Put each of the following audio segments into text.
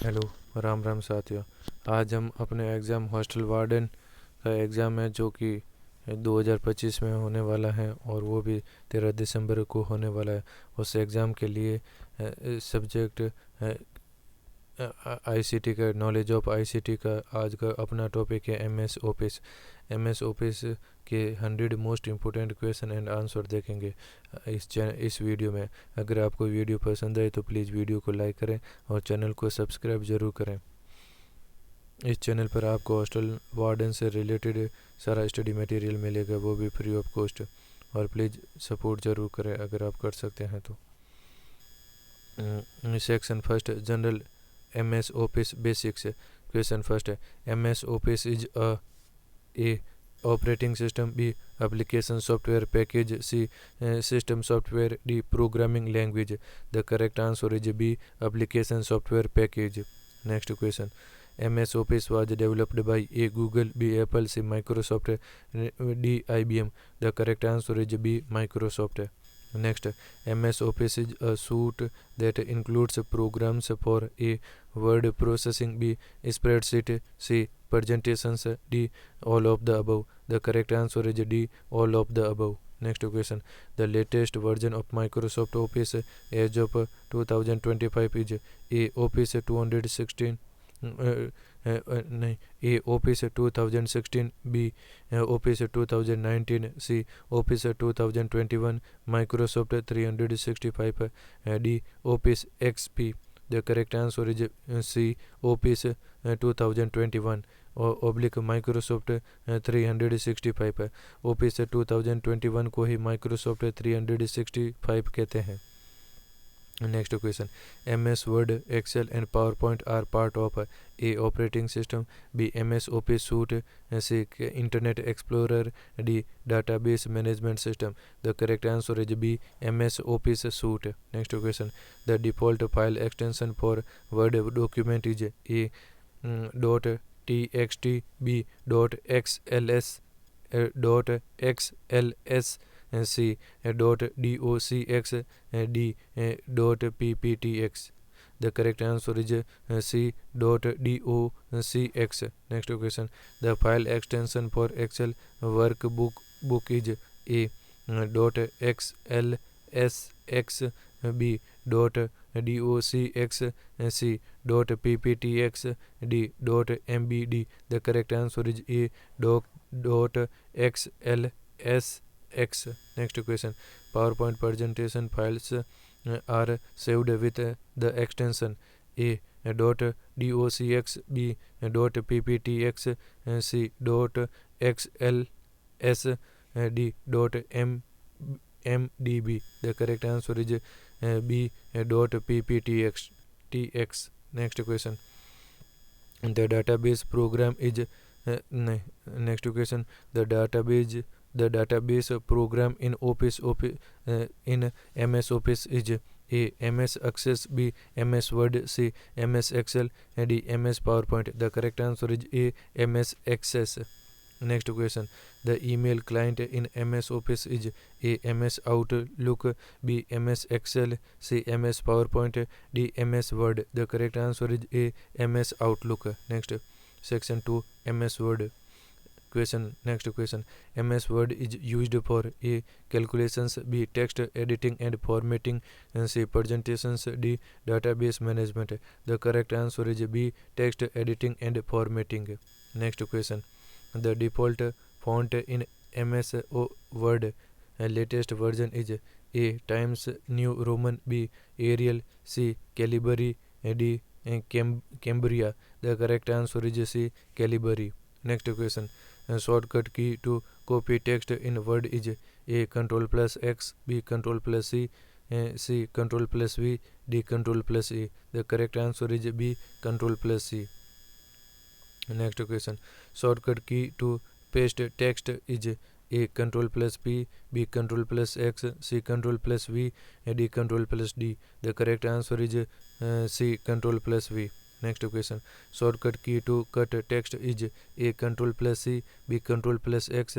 Hello, Ram Ram साथियों। आज हम अपने एग्ज़ाम हॉस्टल वार्डन का एग्ज़ाम है जो कि 2025 में होने वाला है और वो भी 13 दिसंबर को होने वाला है। उस एग्ज़ाम के लिए सब्जेक्ट आईसीटी का, नॉलेज ऑफ आईसीटी का आज का अपना टॉपिक है एमएस ऑफिस। एमएस ऑफिस के 100 most important question and answer देखेंगे इस वीडियो में। अगर आपको वीडियो पसंद आए तो प्लीज़ वीडियो को लाइक करें और चैनल को सब्सक्राइब ज़रूर करें। इस चैनल पर आपको हॉस्टल वार्डन से रिलेटेड सारा स्टडी मटेरियल मिलेगा, वो भी फ्री ऑफ कॉस्ट। और प्लीज़ सपोर्ट ज़रूर करें अगर आप कर सकते हैं तो। Section first, general MS office basics. Question first है, MS office is a operating system, B application software package, C system software, D programming language. The correct answer is B application software package. Next question, MS Office was developed by A Google, B Apple, C Microsoft, D IBM. The correct answer is B Microsoft. Next, MS Office is a suite that includes programs for A word processing, B spreadsheet, C presentations, D all of the above. The correct answer is D all of the above. Next question, the latest version of Microsoft Office as of 2025 is A Office 216, नहीं, A Office 2016, B Office 2019, C Office 2021, Microsoft 365, D Office XP. The correct answer is C Office 2021 oblique Microsoft 365 है। Office 2021 को ही Microsoft 365 कहते हैं। Next question, MS Word, Excel and PowerPoint are part of A operating system, B MS Office suite, C Internet Explorer, D database management system. The correct answer is B MS Office suite. Next question, the default file extension for Word document is A dot txt, B dot xls, dot xls, C dot docx, D dot pptx. The correct answer is C dot docx. Next question, the file extension for Excel workbook is A dot xlsx, B dot docx, C dot pptx, D dot mbd. The correct answer is A dot xlsx. Next question, PowerPoint presentation files are saved with the extension A dot docx, B dot pptx, C dot xls, D dot mdb. The correct answer is B dot pptx. Next question, the database program is next question, the database program in in MS Office is A MS Access, B MS Word, C MS Excel, D MS PowerPoint. The correct answer is A MS Access. Next question, the email client in MS Office is A MS Outlook, B MS Excel, C MS PowerPoint, D MS Word. The correct answer is A MS Outlook. Next, section 2, MS Word. Question, next question, MS Word is used for A calculations, B text editing and formatting, C presentations, D database management. The correct answer is B text editing and formatting. Next question, the default font in MS Word latest version is A Times New Roman, B Arial, C Calibri, D Cambria. The correct answer is C Calibri. Next question, shortcut key to copy text in Word is A Ctrl plus X, B Ctrl plus C, C Ctrl plus V, D Ctrl plus E. The correct answer is B Ctrl plus C. Next question, shortcut key to paste text is A Ctrl plus P, B Ctrl plus X, C Ctrl plus V, D Ctrl plus D. The correct answer is C Ctrl plus V. Next question, shortcut key to cut text is A Ctrl plus C, B Ctrl plus X,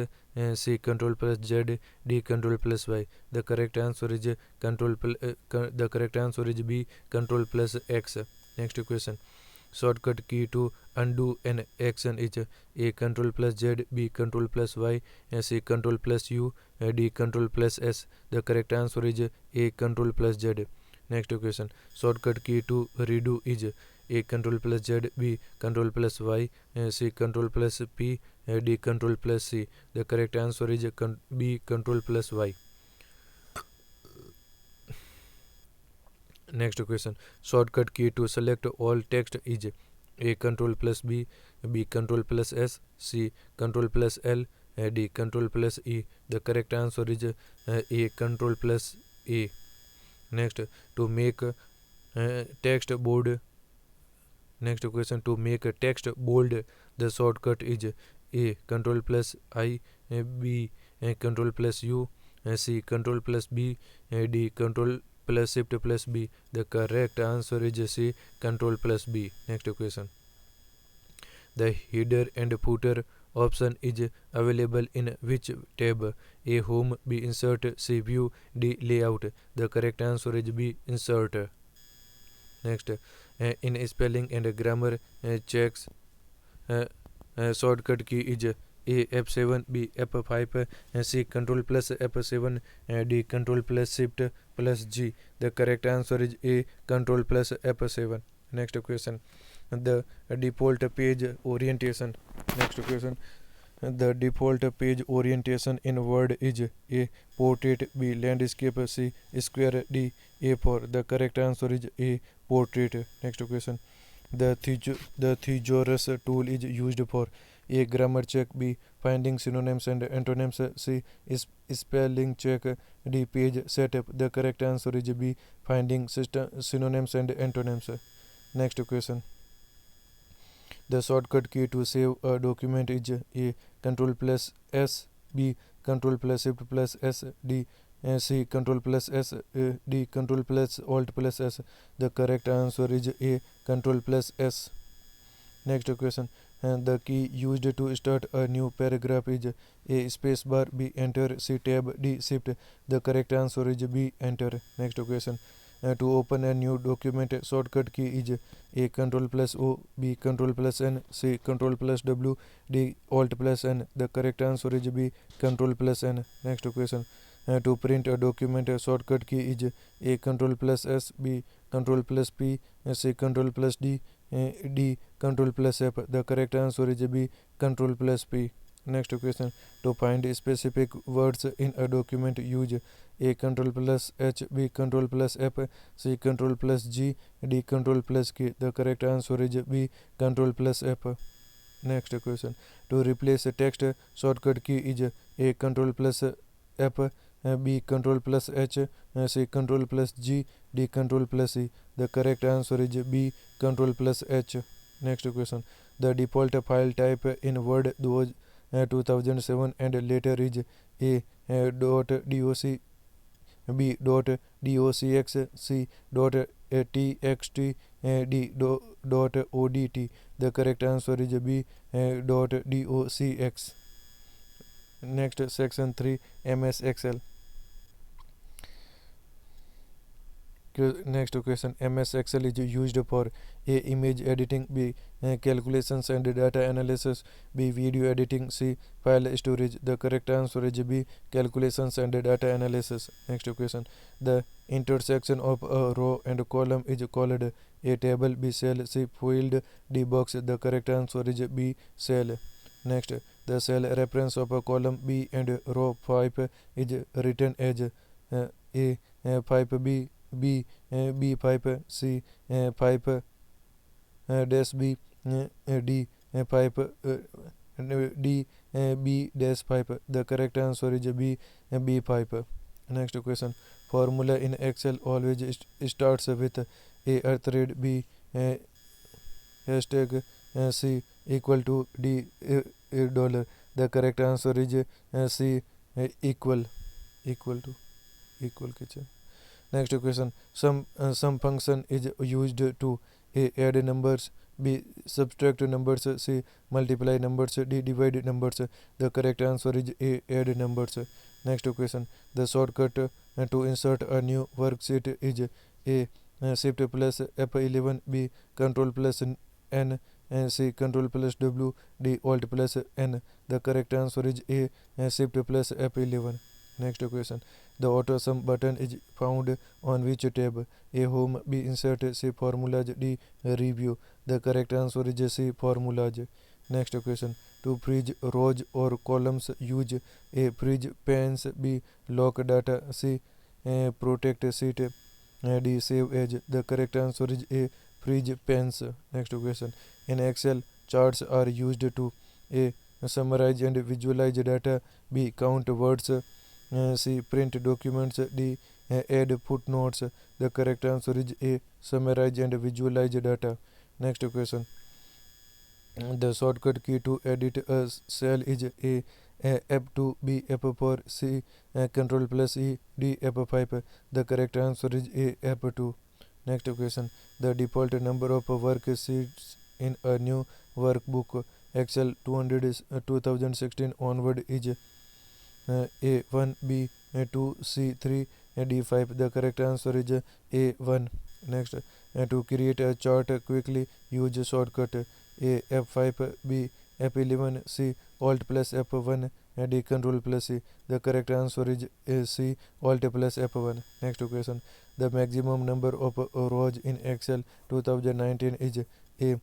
C Ctrl plus Z, D Ctrl plus Y. The correct answer is B Ctrl plus X. Next question, Shortcut key to undo an action is A. Control plus Z, B. Control plus Y, C. Control plus U, D. Control plus S. The correct answer is A. Control plus Z. Next question. Shortcut key to redo is A. Control plus Z, B. Control plus Y, C. Control plus P, D. Control plus C. The correct answer is B. Control plus Y. Next question. Shortcut key to select all text is A. Control plus B, B. Control plus S, C. Control plus L, D. Control plus E. The correct answer is A. Control plus A. Next, to make text bold. Next question. To make text bold, the shortcut is A. Control plus I, B. Control plus U, C. Control plus B, D. Control plus shift plus B. The correct answer is C. Control plus B. Next question. The header and footer option is available in which tab? A. Home, B. Insert, C. View, D. Layout. The correct answer is B. Insert. Next, in spelling and grammar checks, shortcut key is A. F7, B. F5, C. Control plus F7, D. Control plus Shift plus G. The correct answer is A. Control plus F7. Next question. The default page orientation. Next question. The default page orientation in Word is A. Portrait, B. Landscape, C. Square, D. A4. The correct answer is A. Portrait. Next question. The thesaurus tool is used for A. Grammar check, B. Finding synonyms and antonyms, C. Spelling check, D. Page setup. The correct answer is B. Finding synonyms and antonyms. Next question. The shortcut key to save a document is A. Control plus S, B. Control plus Shift plus S, D. C. Control plus S, D. Control plus Alt plus S. The correct answer is A. Control plus S. Next question. The key used to start a new paragraph is A. Space bar, B. Enter, C. Tab, D. Shift. The correct answer is B. Enter. Next question. To open a new document, shortcut key is A. Control plus O, B. Control plus N, C. Control plus W, D. Alt plus N. The correct answer is B. Control plus N. Next question. To print a document, shortcut key is A. Control plus S, B. Control plus P, C. Control plus D, D. Control plus F. The correct answer is B. Control plus P. Next question. To find specific words in a document, use A. Control plus H, B. Control plus F, C. Control plus G, D. Control plus K. The correct answer is B. Control plus F. Next question. To replace text, shortcut key is A. Control plus F, B. Control plus H, C. Control plus G, D. Control plus E. The correct answer is B. Control plus H. Next question. The default file type in Word 2007 and later is A. .doc, B. .docx, C. .txt, D. .odt. The correct answer is B. .docx. Next, section 3, MS Excel. Next question. MS Excel is used for A. Image editing, B. Calculations and data analysis, B. Video editing, C. File storage. The correct answer is B. Calculations and data analysis. Next question. The intersection of a row and column is called A. Table, B. Cell, C. Field, D. Box. The correct answer is B. Cell. Next, the cell reference of a column B and row 5 is written as A. 5B, B. B5, C. 5 dash B, D. 5 D. B dash 5. The correct answer is B. B5. Next question. Formula in Excel always starts with A. Earth B. Hashtag C equal to D dollar. The correct answer is C equal kitchen. Next question. Some function is used to A. Add numbers, B. Subtract numbers, C. Multiply numbers, D. Divide numbers. The correct answer is A. Add numbers. Next question. The shortcut to insert a new worksheet is A. Shift plus F11, B. Control plus N, C Control plus W, D Alt plus N. The correct answer is A, Shift plus F11. Next question. The auto sum button is found on which tab? A Home, B Insert, C Formulas, D Review. The correct answer is C Formulas. Next question. To freeze rows or columns, use A freeze panes, B lock data, C protect sheet, D save as. The correct answer is A freeze panes. Next question. In Excel, charts are used to A summarize and visualize data, B count words, C print documents, D add footnotes. The correct answer is A summarize and visualize data. Next question. The shortcut key to edit a cell is A F2, B F4, C Control plus E, D F5. The correct answer is A F2. Next question. The default number of worksheets in a new workbook Excel 2016 onward is A1, B 2, C 3, D5. The correct answer is A1. Next, to create a chart quickly, use shortcut A F5, B F11, C Alt plus F1, D Control plus C. The correct answer is C Alt plus F1. Next question. The maximum number of rows in Excel 2019 is A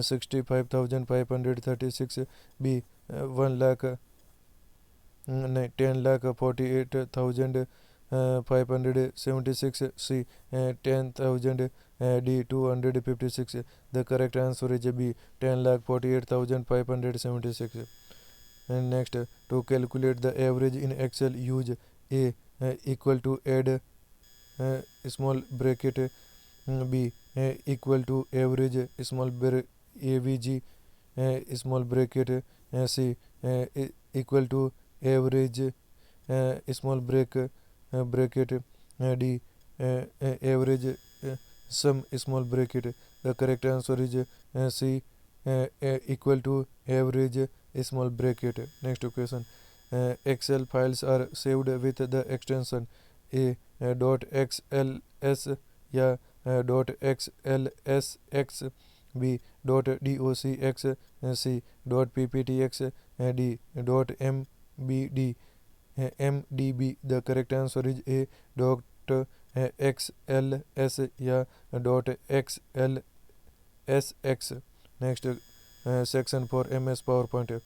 65,536, B 1 lakh 10 lakh 48,576, C 10,000, D 256. The correct answer is B 10 lakh 48,576. And next, to calculate the average in Excel, use A equal to add small bracket, B equal to average small AVG small bracket, C equal to average small bracket, D average sum small bracket. The correct answer is C equal to average small bracket. Next question. Excel files are saved with the extension A .xls या .xlsx, B .docx, C .pptx, D .mdb. The correct answer is A .xls या .xlsx. Next section for MS PowerPoint.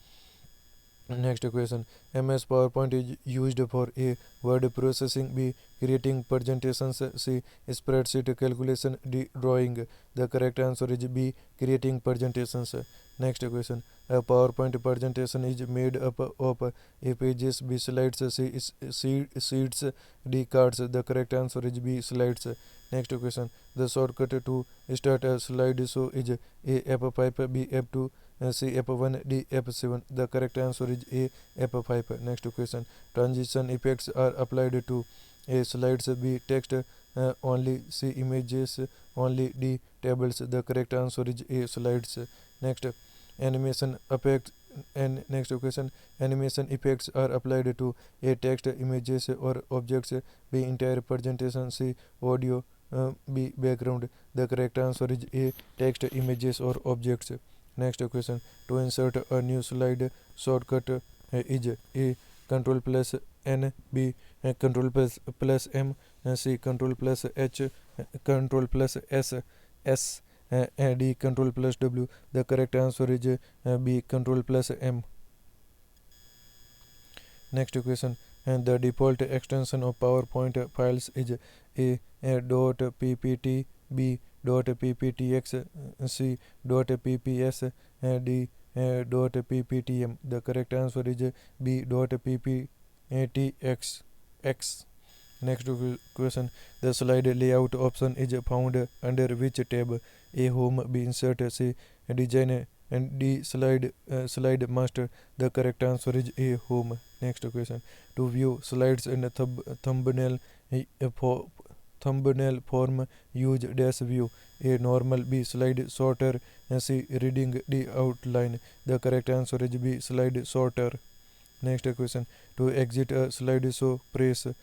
Next question. MS PowerPoint is used for A word processing, B creating presentations, C spreadsheet calculation, D drawing. The correct answer is B creating presentations. Next question. A PowerPoint presentation is made up of A pages, B slides, C sheets, D cards. The correct answer is B slides. Next question. The shortcut to start a slideshow is A F5, B F2, C F1, D F7. The correct answer is A F5. Next question. Transition effects are applied to A slides, B text only, C images only, D tables. The correct answer is A slides. Next, animation effects. And next question. Animation effects are applied to A text, images or objects, B entire presentation, C audio, B background. The correct answer is A text, images or objects. Next question. To insert a new slide, shortcut is A Control plus N, B Control plus M, C Control plus H, Control plus S, D Control plus W. The correct answer is B Control plus M. Next question. And the default extension of PowerPoint files is A .ppt, B .pptx, C .pps, D .pptm. The correct answer is B .pptx. Next question. The slide layout option is found under which tab? A Home, B Insert, C Design, and D Slide Master. The correct answer is A Home. Next question. To view slides in a thumbnail form, use dash view. A normal, B slide sorter, C reading, D outline. The correct answer is B slide sorter. Next question. To exit a slide show, press A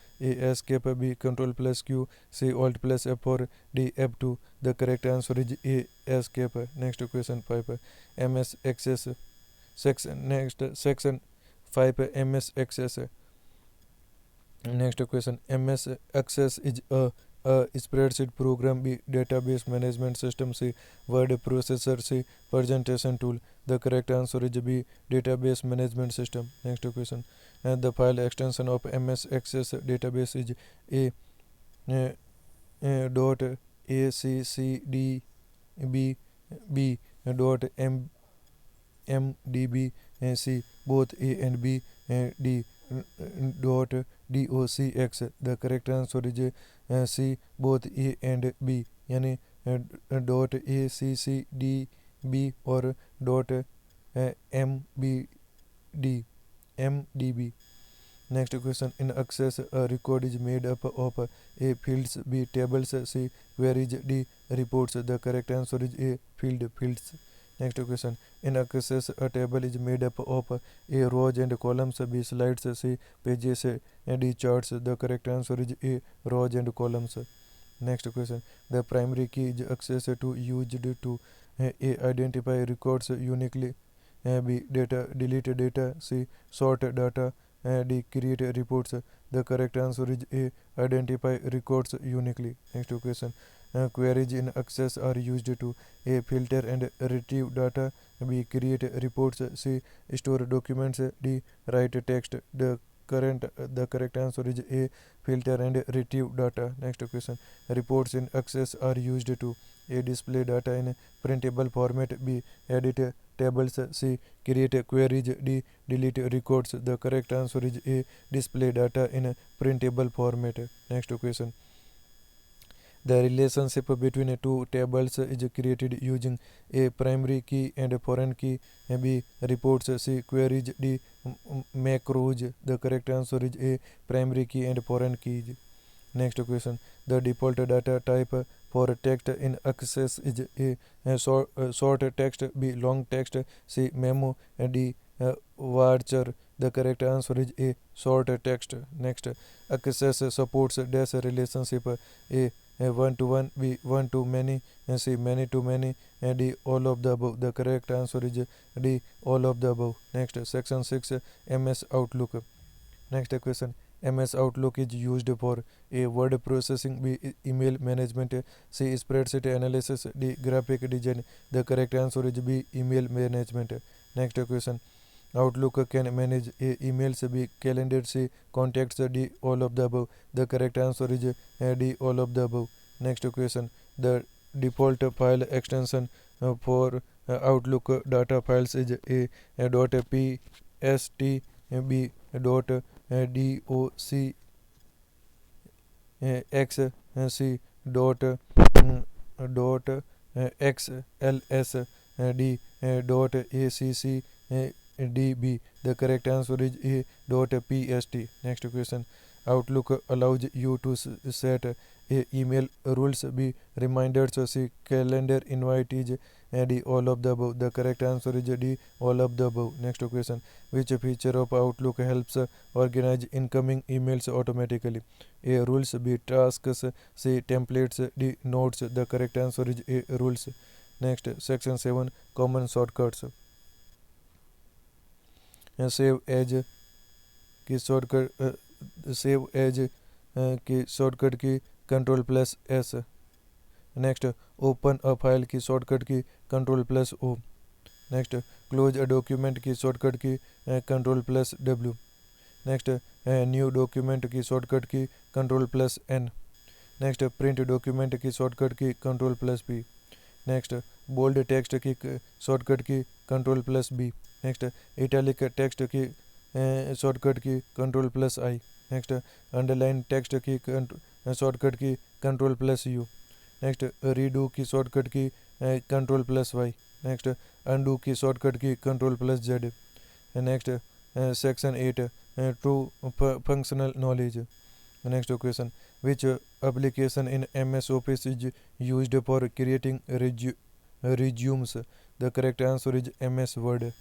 escape, B control plus Q, C alt plus F4, D F2. The correct answer is A escape. Next question 5. MS Access section. Next section 5. MS Access. Next question. MS Access is a spreadsheet program, B database management system, C word processor, C presentation tool. The correct answer is B database management system. Next question. And the file extension of MS Access database is dot ACCDB B dot MDB C both A and B D dot docx. The correct answer is C both A and B, यानी dot ACCDB और dot MDB. Next question. In Access, a record is made up of A fields, B tables, C queries, D reports. The correct answer is A fields. Next question. In Access, a table is made up of A rows and columns, B slides, C pages, D charts. The correct answer is A rows and columns. Next question. The primary key is access to used to A identify records uniquely, B data delete data, C sort data, D create reports. The correct answer is A identify records uniquely. Next question. Queries in Access are used to A filter and retrieve data, B create reports, C store documents, D write text. The correct answer is A filter and retrieve data. Next question. Reports in Access are used to A display data in printable format, B edit tables, C create queries, D delete records. The correct answer is A display data in printable format. Next question. The relationship between two tables is created using A primary key and foreign key, B reports, C queries, D macros. The correct answer is A primary key and foreign keys. Next question. The default data type for text in Access is A short text, B long text, C memo, D voucher. The correct answer is A short text. Next. Access supports dash relationship, A one to one, B one to many, C many to many, D all of the above. The correct answer is D all of the above. Next. Section 6. MS Outlook. Next question. MS Outlook is used for A word processing, B email management, C spreadsheet analysis, D graphic design. The correct answer is B email management. Next question. Outlook can manage A emails, B calendar, C contacts, D all of the above. The correct answer is D all of the above. Next question. The default file extension for Outlook data files is A dot pst, B dot docx, C dot xls, D dot accdb. The correct answer is A dot pst. Next question. Outlook allows you to set A email rules, B reminders, C calendar invites, D all of the above. The correct answer is D all of the above. Next question. Which feature of Outlook helps organize incoming emails automatically? A rules, B tasks, C templates, D notes. The correct answer is A rules. Next. Section 7. Common shortcuts. Save as key shortcut key control plus S. Next. Open a file key shortcut key control plus O. Next. Close a document key shortcut key control plus W. Next. New document key shortcut key control plus N. Next. Print document key shortcut key control plus P. Next. Bold text key shortcut key control plus B. Next. Italic text key shortcut key control plus I. Next. Underline text key shortcut key control plus U. Next. Redo key shortcut key control plus Y. Next. Undo key shortcut key control plus Z. Next. Section 8. True functional knowledge. Next question. Which application in MS Office is used for creating resumes? The correct answer is MS Word.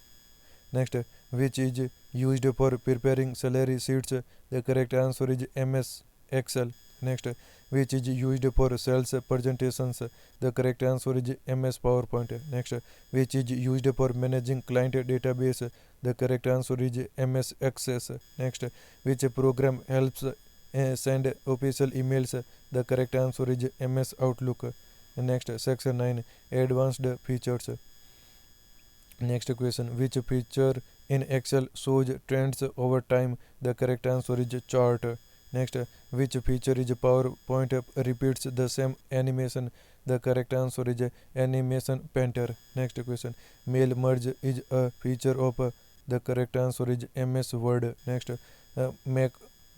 Next, which is used for preparing celery seeds? The correct answer is MS Excel. Next, which is used for sales presentations? The correct answer is MS PowerPoint. Next, which is used for managing client database? The correct answer is MS Access. Next, which program helps send official emails? The correct answer is MS Outlook. Next, section 9, advanced features. Next question, which feature in Excel shows trends over time? The correct answer is chart. Next, which feature is PowerPoint repeats the same animation? The correct answer is animation painter. Next question, mail merge is a feature of the correct answer is MS Word. Next,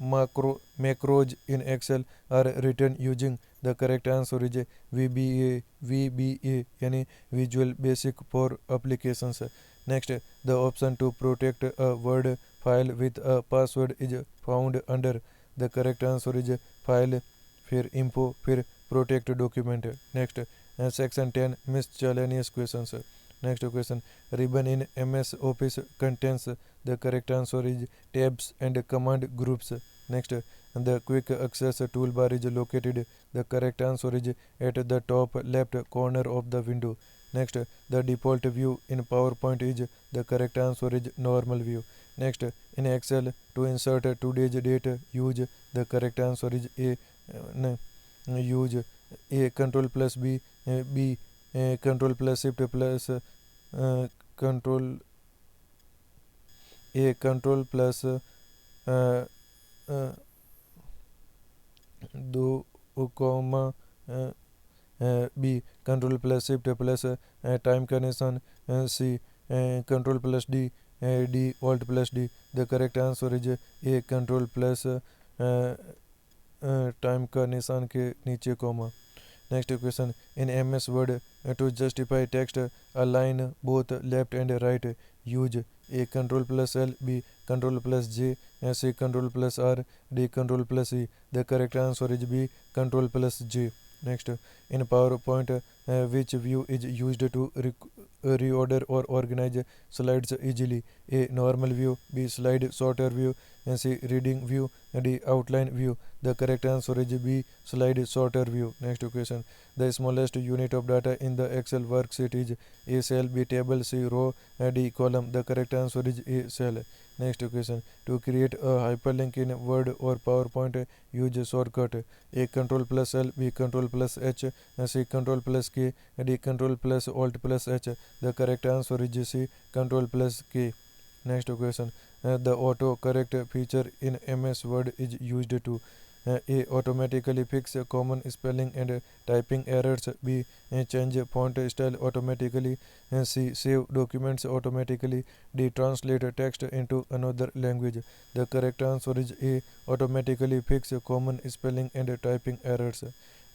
macros in Excel are written using the correct answer is VBA यानी Visual Basic for Applications. Next, the option to protect a Word file with a password is found under the correct answer is file फिर info फिर protect document. Next, section 10 miscellaneous questions. Next question, ribbon in MS Office contains the correct answer is tabs and command groups. Next, the quick access toolbar is located. The correct answer is at the top left corner of the window. Next, the default view in PowerPoint is the correct answer is normal view. Next, in Excel to insert today's date use the correct answer is use A control plus B B control plus shift plus control A control plus दो comma B control plus shift plus time का निशान C control plus D D alt plus D. The correct answer is A control plus time का निशान के नीचे comma. Next question, in MS Word to justify text align both left and right use A control plus L B control plus J C control plus R D control plus E. The correct answer is B control plus J. Next, in PowerPoint which view is used to reorder or organize slides easily? A normal view, B slide sorter view, C reading view, D outline view. The correct answer is B slide sorter view. Next question, the smallest unit of data in the Excel worksheet is A cell, B table, C row, D column. The correct answer is A cell. Next question, to create a hyperlink in Word or PowerPoint use shortcut A control plus L, B control plus H, C control plus K, D control plus alt plus H. The correct answer is C control plus K. Next question, the auto correct feature in MS Word is used to A automatically fix common spelling and typing errors, B change font style automatically, C save documents automatically, D translate text into another language. The correct answer is A automatically fix common spelling and typing errors.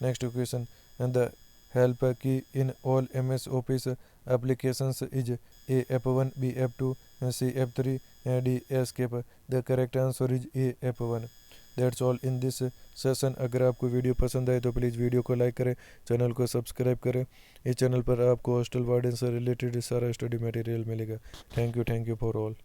Next question, and the help key in all MS Office applications is A F1, B F2, C F3, D escape. The correct answer is A F1. That's all in this session. अगर आपको video पसंद आए तो please video को like करें, channel को subscribe करें. इस चैनल पर आपको हॉस्टल वार्डन से रिलेटेड सारा स्टडी मटेरियल मिलेगा. Thank you for all.